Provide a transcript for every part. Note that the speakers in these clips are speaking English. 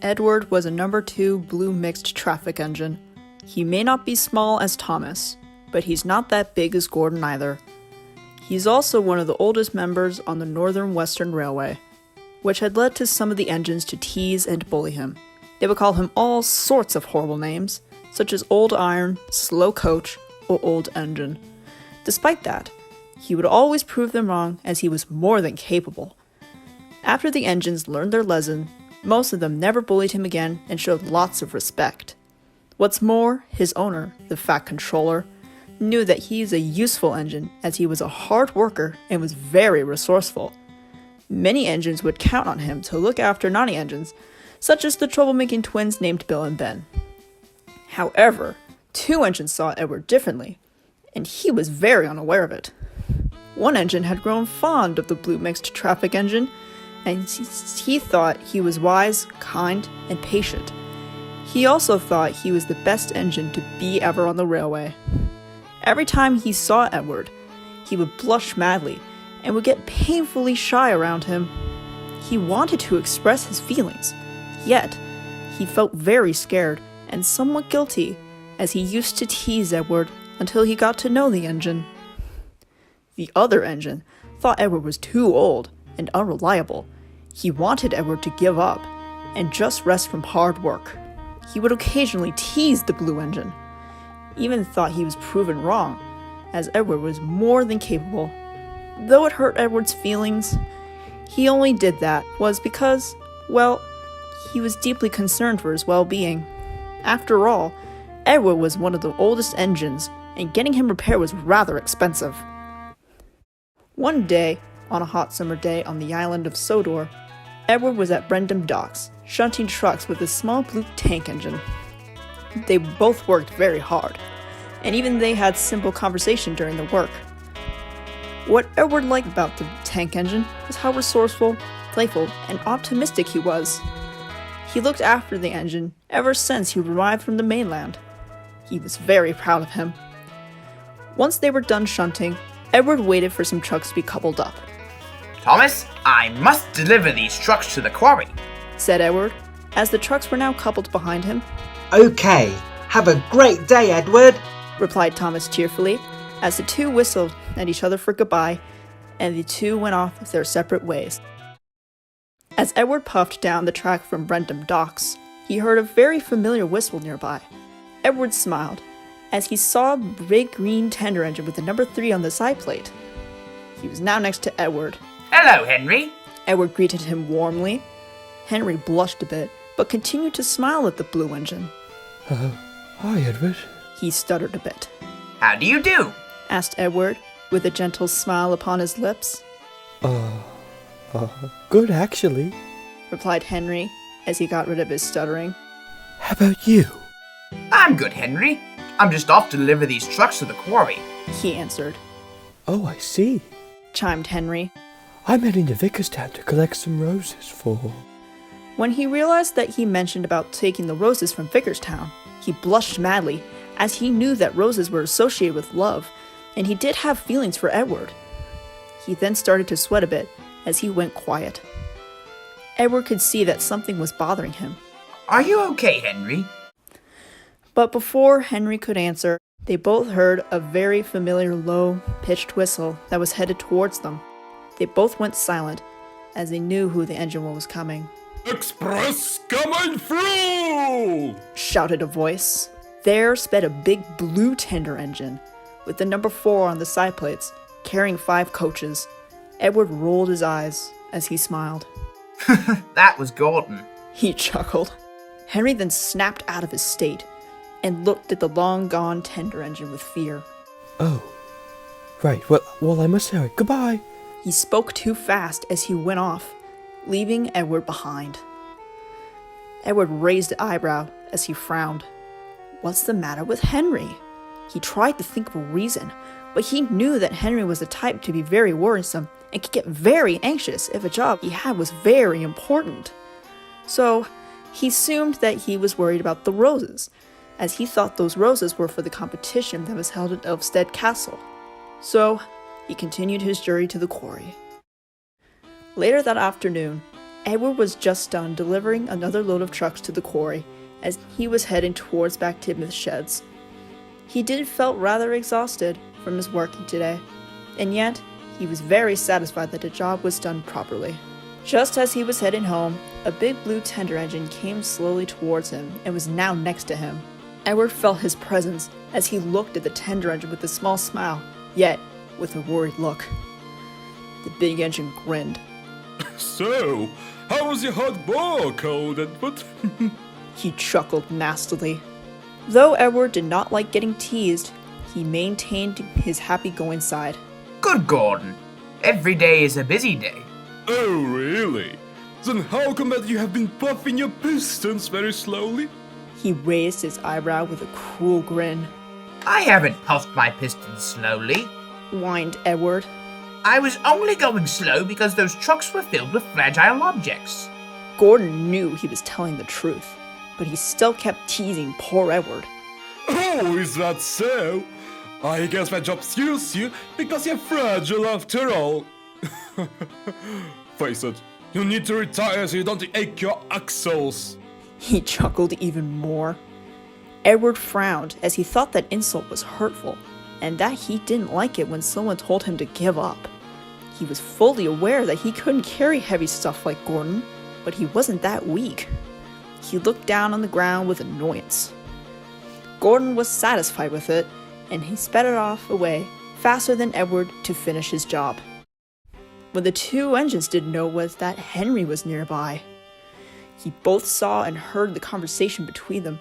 Edward was a number 2 blue mixed traffic engine. He may not be small as Thomas, but he's not that big as Gordon either. He's also one of the oldest members on the Northern Western Railway, which had led to some of the engines to tease and bully him. They would call him all sorts of horrible names, such as Old Iron, Slow Coach, or Old Engine. Despite that, he would always prove them wrong, as he was more than capable. After the engines learned their lesson, most of them never bullied him again and showed lots of respect. What's more, his owner, the Fat Controller, knew that he's a useful engine, as he was a hard worker and was very resourceful. Many engines would count on him to look after naughty engines, such as the troublemaking twins named Bill and Ben. However, 2 engines saw Edward differently, and he was very unaware of it. One engine had grown fond of the blue mixed traffic engine, and he thought he was wise, kind, and patient. He also thought he was the best engine to be ever on the railway. Every time he saw Edward, he would blush madly and would get painfully shy around him. He wanted to express his feelings, yet he felt very scared and somewhat guilty, as he used to tease Edward until he got to know the engine. The other engine thought Edward was too old and unreliable. He wanted Edward to give up and just rest from hard work. He would occasionally tease the blue engine, even thought he was proven wrong, as Edward was more than capable. Though it hurt Edward's feelings, he only did that was because, well, he was deeply concerned for his well-being. After all, Edward was one of the oldest engines, and getting him repaired was rather expensive. One day, on a hot summer day on the island of Sodor, Edward was at Brendam Docks, shunting trucks with a small blue tank engine. They both worked very hard, and even they had simple conversation during the work. What Edward liked about the tank engine was how resourceful, playful, and optimistic he was. He looked after the engine ever since he arrived from the mainland. He was very proud of him. Once they were done shunting, Edward waited for some trucks to be coupled up. Thomas, I must deliver these trucks to the quarry, said Edward, as the trucks were now coupled behind him. Okay, have a great day, Edward, replied Thomas cheerfully, as the two whistled at each other for goodbye, and the two went off their separate ways. As Edward puffed down the track from Brendam Docks, he heard a very familiar whistle nearby. Edward smiled, as he saw a big green tender engine with the number 3 on the side plate. He was now next to Edward. Hello, Henry. Edward greeted him warmly. Henry blushed a bit, but continued to smile at the blue engine. Hi, Edward. He stuttered a bit. How do you do? Asked Edward, with a gentle smile upon his lips. Good actually, replied Henry, as he got rid of his stuttering. How about you? I'm good, Henry. I'm just off to deliver these trucks to the quarry, he answered. Oh, I see, chimed Henry. I'm heading to Vicarstown to collect some roses for... When he realized that he mentioned about taking the roses from Vicarstown, he blushed madly, as he knew that roses were associated with love, and he did have feelings for Edward. He then started to sweat a bit as he went quiet. Edward could see that something was bothering him. Are you okay, Henry? But before Henry could answer, they both heard a very familiar low-pitched whistle that was headed towards them. They both went silent, as they knew who the engine was coming. Express coming through! Shouted a voice. There sped a big blue tender engine, with the number 4 on the side plates, carrying 5 coaches. Edward rolled his eyes as he smiled. That was Gordon. He chuckled. Henry then snapped out of his state and looked at the long-gone tender engine with fear. Oh, right. Well, I must hurry. Goodbye. He spoke too fast as he went off, leaving Edward behind. Edward raised an eyebrow as he frowned. What's the matter with Henry? He tried to think of a reason, but he knew that Henry was the type to be very worrisome and could get very anxious if a job he had was very important. So, he assumed that he was worried about the roses, as he thought those roses were for the competition that was held at Elfstead Castle. So, he continued his journey to the quarry. Later that afternoon, Edward was just done delivering another load of trucks to the quarry as he was heading towards back Tidmouth's sheds. He did felt rather exhausted from his working today, and yet he was very satisfied that the job was done properly. Just as he was heading home, a big blue tender engine came slowly towards him and was now next to him. Edward felt his presence as he looked at the tender engine with a small smile, yet with a worried look. The big engine grinned. So, how was your hot boil, cold Edward? He chuckled nastily. Though Edward did not like getting teased, he maintained his happy-going side. Good Gordon. Every day is a busy day. Oh, really? Then how come that you have been puffing your pistons very slowly? He raised his eyebrow with a cruel grin. I haven't puffed my pistons slowly. Whined Edward. I was only going slow because those trucks were filled with fragile objects. Gordon knew he was telling the truth, but he still kept teasing poor Edward. Oh, is that so? I guess my job suits you because you're fragile after all. Face it, you need to retire so you don't ache your axles. He chuckled even more. Edward frowned as he thought that insult was hurtful, and that he didn't like it when someone told him to give up. He was fully aware that he couldn't carry heavy stuff like Gordon, but he wasn't that weak. He looked down on the ground with annoyance. Gordon was satisfied with it, and he sped it off away faster than Edward to finish his job. What the two engines didn't know was that Henry was nearby. He both saw and heard the conversation between them.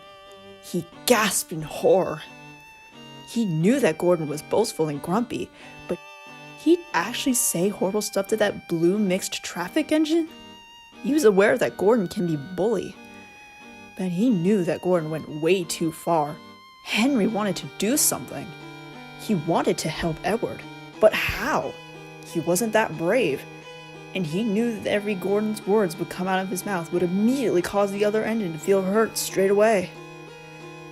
He gasped in horror. He knew that Gordon was boastful and grumpy, but he'd actually say horrible stuff to that blue mixed traffic engine? He was aware that Gordon can be bully, but he knew that Gordon went way too far. Henry wanted to do something. He wanted to help Edward, but how? He wasn't that brave, and he knew that every Gordon's words would come out of his mouth would immediately cause the other engine to feel hurt straight away.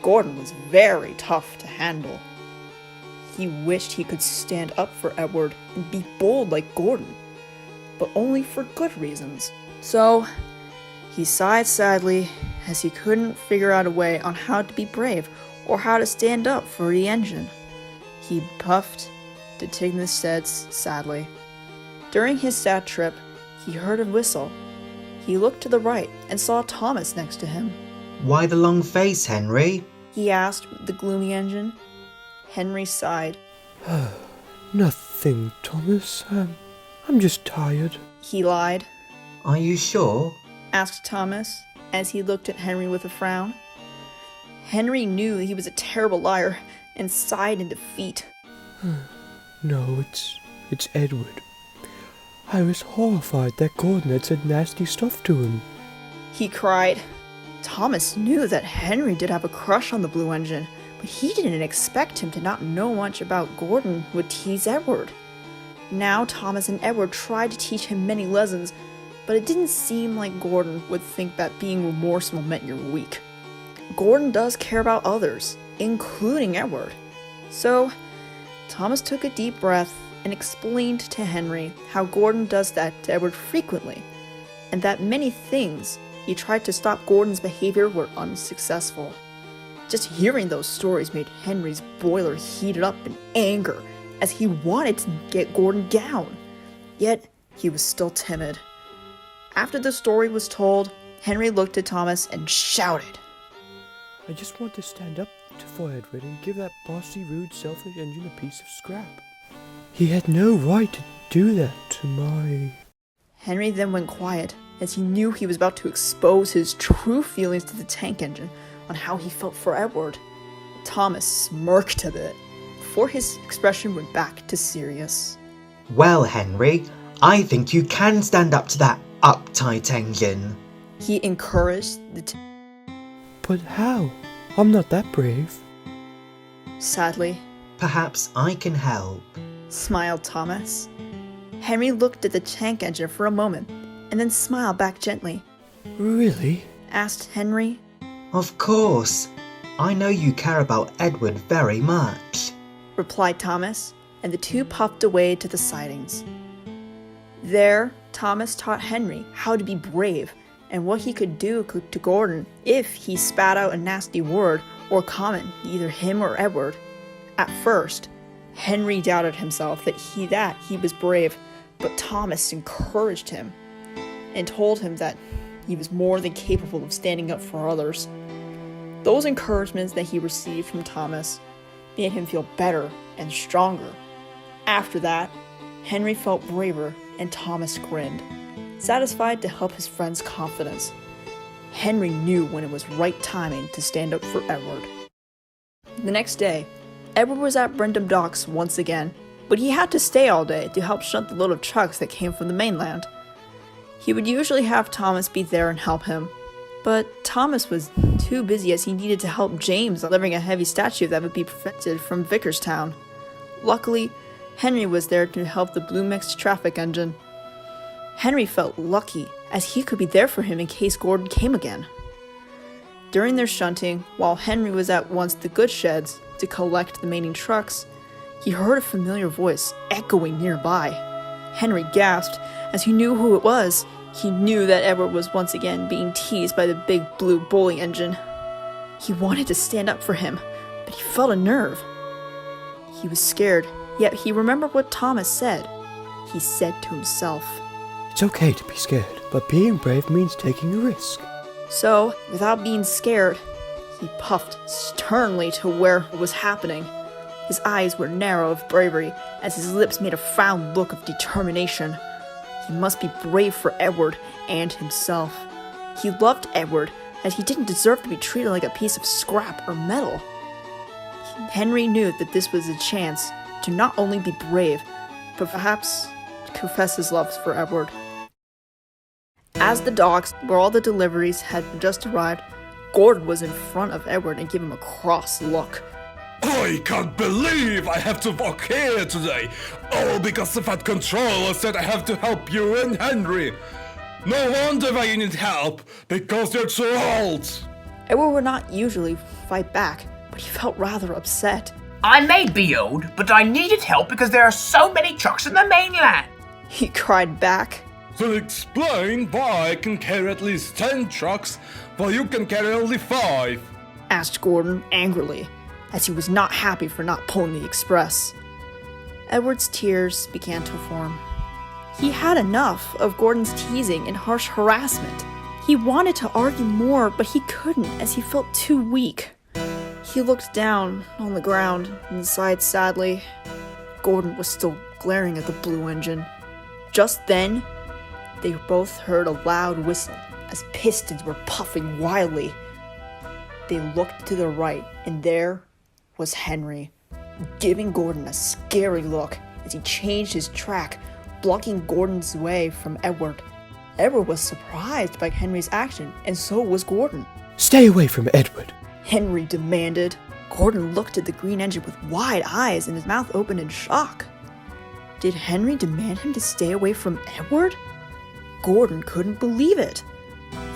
Gordon was very tough to handle. He wished he could stand up for Edward and be bold like Gordon, but only for good reasons. So, he sighed sadly as he couldn't figure out a way on how to be brave or how to stand up for the engine. He puffed to Tidmouth's sheds sadly. During his sad trip, he heard a whistle. He looked to the right and saw Thomas next to him. Why the long face, Henry? He asked the gloomy engine. Henry sighed. Nothing, Thomas. I'm just tired. He lied. Are you sure? Asked Thomas, as he looked at Henry with a frown. Henry knew he was a terrible liar and sighed in defeat. No, it's Edward. I was horrified that Gordon had said nasty stuff to him. He cried. Thomas knew that Henry did have a crush on the blue engine, but he didn't expect him to not know much about Gordon would tease Edward. Now Thomas and Edward tried to teach him many lessons, but it didn't seem like Gordon would think that being remorseful meant you're weak. Gordon does care about others, including Edward. So, Thomas took a deep breath and explained to Henry how Gordon does that to Edward frequently, and that many things he tried to stop Gordon's behavior were unsuccessful. Just hearing those stories made Henry's boiler heated up in anger as he wanted to get Gordon down. Yet, he was still timid. After the story was told, Henry looked at Thomas and shouted. I just want to stand up for Edward and give that bossy, rude, selfish engine a piece of scrap. He had no right to do that to my... Henry then went quiet, as he knew he was about to expose his true feelings to the tank engine on how he felt for Edward. Thomas smirked a bit, before his expression went back to serious. Well, Henry, I think you can stand up to that uptight engine. He encouraged the But how? I'm not that brave. Sadly, Perhaps I can help. smiled Thomas. Henry looked at the tank engine for a moment, and then smiled back gently. Really? Asked Henry. Of course. I know you care about Edward very much. Replied Thomas, and the two puffed away to the sidings. There, Thomas taught Henry how to be brave and what he could do to Gordon if he spat out a nasty word or comment either him or Edward. At first, Henry doubted himself that he was brave, but Thomas encouraged him and told him that he was more than capable of standing up for others. Those encouragements that he received from Thomas made him feel better and stronger. After that, Henry felt braver and Thomas grinned, satisfied to help his friend's confidence. Henry knew when it was right timing to stand up for Edward. The next day, Edward was at Brendam Docks once again, but he had to stay all day to help shunt the load of trucks that came from the mainland. He would usually have Thomas be there and help him, but Thomas was too busy as he needed to help James delivering a heavy statue that would be prevented from Vicarstown. Luckily, Henry was there to help the blue mixed traffic engine. Henry felt lucky as he could be there for him in case Gordon came again. During their shunting, while Henry was at once the goods sheds to collect the remaining trucks, he heard a familiar voice echoing nearby. Henry gasped as he knew who it was. He knew that Edward was once again being teased by the big blue bully engine. He wanted to stand up for him, but he felt a nerve. He was scared, yet he remembered what Thomas said. He said to himself, It's okay to be scared, but being brave means taking a risk. So, without being scared, he puffed sternly to where it was happening. His eyes were narrow of bravery as his lips made a frown look of determination. He must be brave for Edward and himself. He loved Edward as he didn't deserve to be treated like a piece of scrap or metal. Henry knew that this was a chance to not only be brave, but perhaps confess his love for Edward. As the docks, where all the deliveries had just arrived, Gordon was in front of Edward and gave him a cross look. I can't believe I have to walk here today, all because the Fat Controller said I have to help you and Henry. No wonder why you need help, because you're too old. Edward would not usually fight back, but he felt rather upset. I may be old, but I needed help because there are so many trucks in the mainland. He cried back. So explain why I can carry at least 10 trucks while you can carry only 5. Asked Gordon angrily, as he was not happy for not pulling the express. Edward's tears began to form. He had enough of Gordon's teasing and harsh harassment. He wanted to argue more, but he couldn't as he felt too weak. He looked down on the ground and sighed sadly. Gordon was still glaring at the blue engine. Just then, they both heard a loud whistle as pistons were puffing wildly. They looked to the right, and there was Henry, giving Gordon a scary look as he changed his track, blocking Gordon's way from Edward. Edward was surprised by Henry's action, and so was Gordon. Stay away from Edward. Henry demanded. Gordon looked at the green engine with wide eyes and his mouth open in shock. Did Henry demand him to stay away from Edward? Gordon couldn't believe it.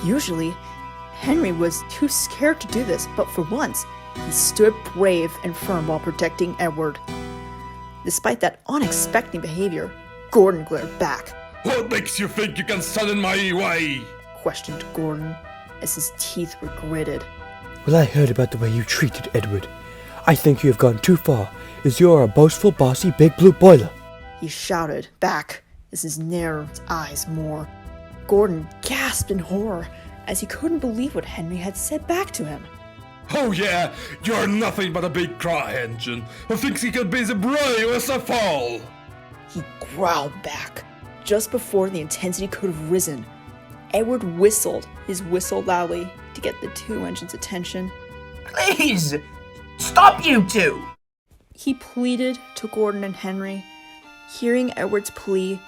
Usually, Henry was too scared to do this, but for once, he stood brave and firm while protecting Edward. Despite that unexpected behavior, Gordon glared back. What makes you think you can stand in my way? Questioned Gordon, as his teeth were gritted. Well, I heard about the way you treated Edward. I think you have gone too far, as you are a boastful, bossy, big blue boiler. He shouted back as his narrowed eyes more. Gordon gasped in horror as he couldn't believe what Henry had said back to him. Oh yeah, you're nothing but a big cry engine who thinks he can be the bravest of all. He growled back. Just before the intensity could have risen, Edward whistled his whistle loudly to get the two engines' attention. Please, stop you two. He pleaded to Gordon and Henry. Hearing Edward's plea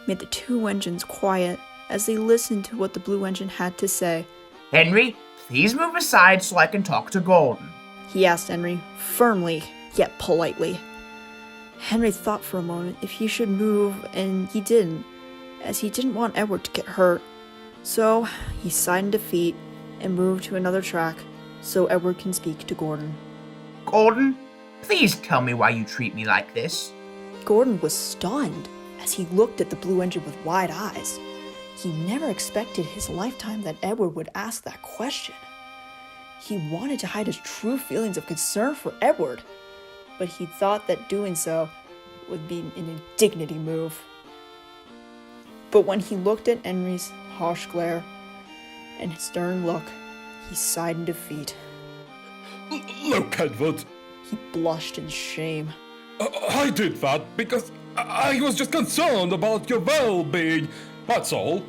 made the two engines quiet as they listened to what the blue engine had to say. Henry, please move aside so I can talk to Gordon. He asked Henry, firmly yet politely. Henry thought for a moment if he should move, and he didn't, as he didn't want Edward to get hurt. So he sighed in defeat and moved to another track so Edward can speak to Gordon. Gordon, please tell me why you treat me like this. Gordon was stunned as he looked at the blue engine with wide eyes. He never expected his lifetime that Edward would ask that question. He wanted to hide his true feelings of concern for Edward, but he thought that doing so would be an indignity move. But when he looked at Henry's harsh glare and his stern look, he sighed in defeat. Look, Edward, He blushed in shame. I did that because I was just concerned about your well-being, that's all.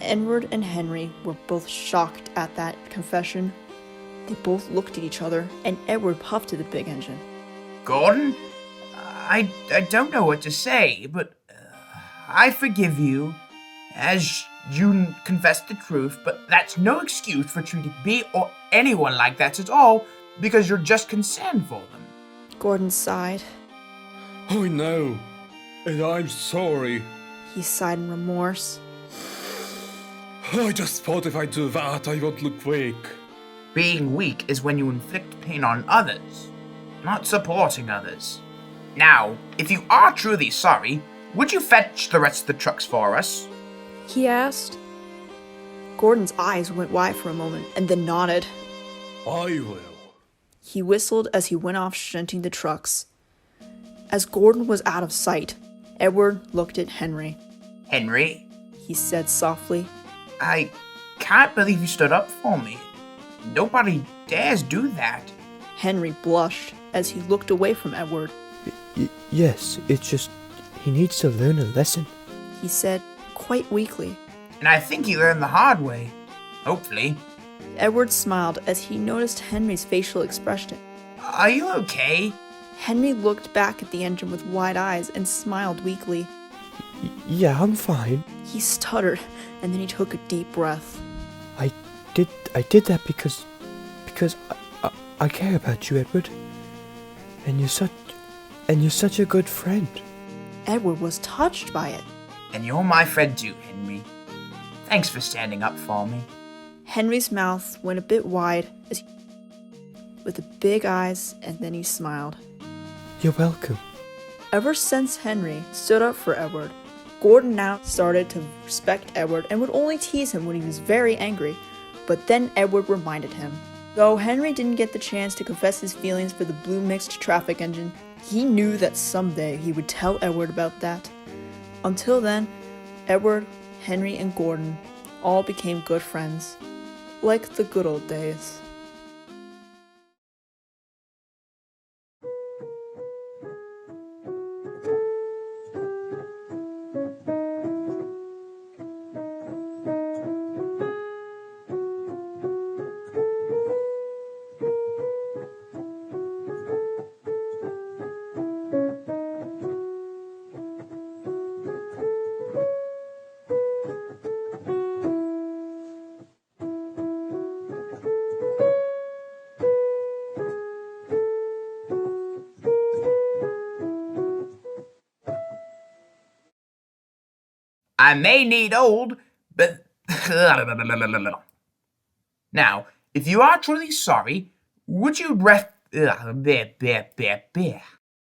Edward and Henry were both shocked at that confession. They both looked at each other, and Edward puffed to the big engine. Gordon, I don't know what to say, but I forgive you, as you confessed the truth, but that's no excuse for treating me or anyone like that at all, because you're just concerned for them. Gordon sighed. I know, and I'm sorry. He sighed in remorse. I just thought if I do that, I would look weak. Being weak is when you inflict pain on others, not supporting others. Now, if you are truly sorry, would you fetch the rest of the trucks for us? He asked. Gordon's eyes went wide for a moment and then nodded. I will. He whistled as he went off shunting the trucks. As Gordon was out of sight, Edward looked at Henry. Henry, He said softly. I can't believe you stood up for me. Nobody dares do that. Henry blushed as he looked away from Edward. Yes, it's just he needs to learn a lesson. He said quite weakly. And I think he learned the hard way. Hopefully. Edward smiled as he noticed Henry's facial expression. Are you okay? Henry looked back at the engine with wide eyes and smiled weakly. Yeah, I'm fine. He stuttered, and then he took a deep breath. I did that because I care about you, Edward. And you're such a good friend. Edward was touched by it. And you're my friend too, Henry. Thanks for standing up for me. Henry's mouth went a bit wide as with the big eyes, and then he smiled. You're welcome. Ever since Henry stood up for Edward, Gordon now started to respect Edward and would only tease him when he was very angry. But then Edward reminded him. Though Henry didn't get the chance to confess his feelings for the blue mixed traffic engine, he knew that someday he would tell Edward about that. Until then, Edward, Henry, and Gordon all became good friends, like the good old days. I may need old, but... Now, if you are truly sorry, would you